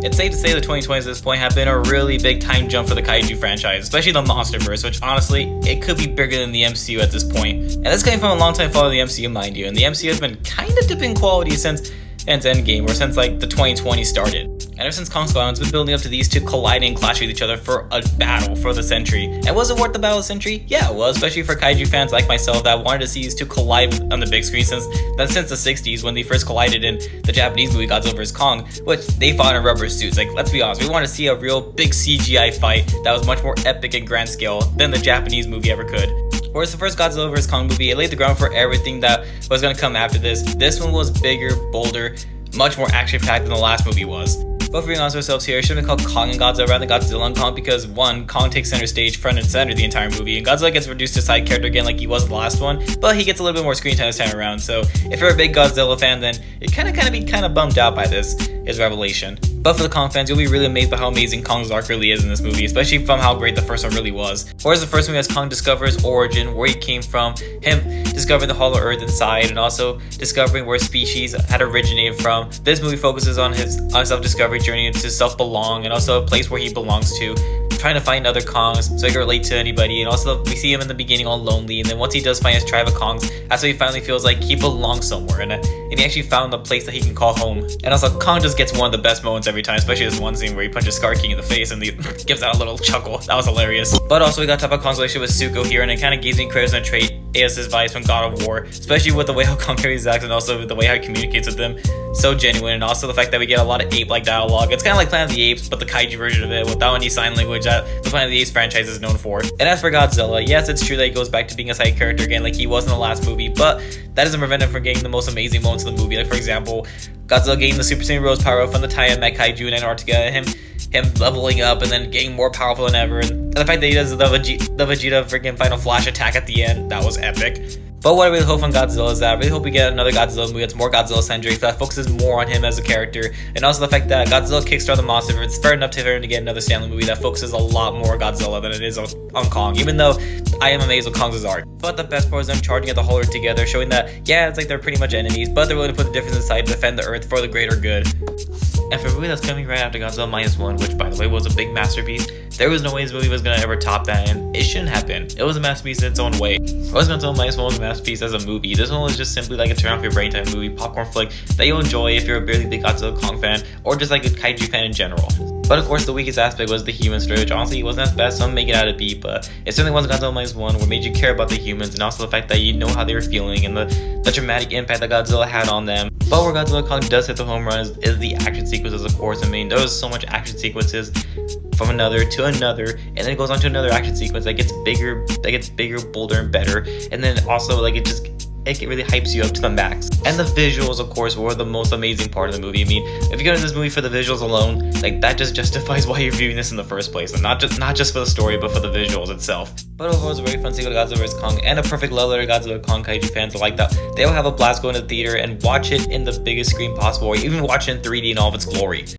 It's safe to say the 2020s at this point have been a really big time jump for the Kaiju franchise, especially the Monsterverse, which honestly, it could be bigger than the MCU at this point. And this came from a long-time follower of the MCU, mind you, and the MCU has been kind of dipping quality since Endgame, or since like the 2020 started. And ever since Kong Skull Island's been building up to these two colliding and clashing with each other for a battle for the century. And was it worth the battle of the century? Yeah, it was, especially for Kaiju fans like myself that wanted to see these two collide on the big screen since the 60s when they first collided in the Japanese movie Godzilla vs. Kong, which they fought in rubber suits. Like, let's be honest, we want to see a real big CGI fight that was much more epic and grand scale than the Japanese movie ever could. Whereas the first Godzilla vs. Kong movie, it laid the ground for everything that was going to come after this. This one was bigger, bolder, much more action-packed than the last movie was. But for being honest with ourselves here, it should have been called Kong and Godzilla rather than Godzilla and Kong because one, Kong takes center stage, front and center the entire movie, and Godzilla gets reduced to side character again like he was in the last one, but he gets a little bit more screen time this time around. So if you're a big Godzilla fan, then you're kind of bummed out by his revelation. But for the Kong fans, you'll be really amazed by how amazing Kong's arc really is in this movie, especially from how great the first one really was. Whereas the first movie has Kong discover his origin, where he came from, him discovering the Hollow Earth inside, and also discovering where species had originated from. This movie focuses on his self-discovery journey into self-belong, and also a place where he belongs to, trying to find other Kongs so he can relate to anybody. And also we see him in the beginning all lonely, and then once he does find his tribe of Kongs, that's when he finally feels like he belongs somewhere, and he actually found a place that he can call home. And also Kong just gets one of the best moments every time, especially this one scene where he punches Scar King in the face and he gives out a little chuckle. That was hilarious. But also we got to talk about Kong's relationship with Zuko here, and it kind of gives me credit on a trait AS's vibes from God of War, especially with the way how Kong carries his accent and also with the way how he communicates with them. So genuine, and also the fact that we get a lot of ape-like dialogue. It's kind of like Planet of the Apes, but the kaiju version of it without any sign language that the Planet of the Apes franchise is known for. And as for Godzilla, yes, it's true that he goes back to being a side character again like he was in the last movie, but that doesn't prevent him from getting the most amazing moments in the movie. Like for example, Godzilla getting the Super Saiyan Rose power from the tie-in Met Kaiju in Antarctica, and him leveling up and then getting more powerful than ever, and the fact that he does the Vegeta freaking final flash attack at the end, that was epic. But what I really hope on Godzilla is that I really hope we get another Godzilla movie that's more Godzilla-centric, that focuses more on him as a character, and also the fact that Godzilla kickstarted the Monsterverse. It's fair enough for him to get another Stanley movie that focuses a lot more on Godzilla than it is on Kong, even though I am amazed with Kong's arc. But the best part is them charging at the Hollow Earth together, showing that, yeah, it's like they're pretty much enemies, but they're willing to put the difference aside to defend the Earth for the greater good. And for a movie that's coming right after Godzilla -1, which by the way was a big masterpiece, there was no way this movie was gonna ever top that, and it shouldn't have been. It was a masterpiece in its own way. Godzilla -1 was a masterpiece as a movie. This one was just simply like a turn off your brain time movie, popcorn flick that you'll enjoy if you're a really big Godzilla Kong fan, or just like a kaiju fan in general. But of course the weakest aspect was the human story, which honestly wasn't as bad as some make it out to be, but it certainly wasn't Godzilla -1, what made you care about the humans, and also the fact that you know how they were feeling, and the dramatic impact that Godzilla had on them. But where Godzilla Kong does hit the home run is the action sequences, of course. I mean, there was so much action sequences from another to another, and then it goes on to another action sequence that gets bigger, bolder, and better. And then also, like, it really hypes you up to the max. And the visuals, of course, were the most amazing part of the movie. I mean, if you go to this movie for the visuals alone, like, that just justifies why you're viewing this in the first place, and not just for the story, but for the visuals itself. But overall, it was a very fun sequel to Godzilla vs. Kong, and a perfect love letter to Godzilla Kong kaiju fans like that. They will have a blast going to the theater and watch it in the biggest screen possible, or even watch it in 3D in all of its glory.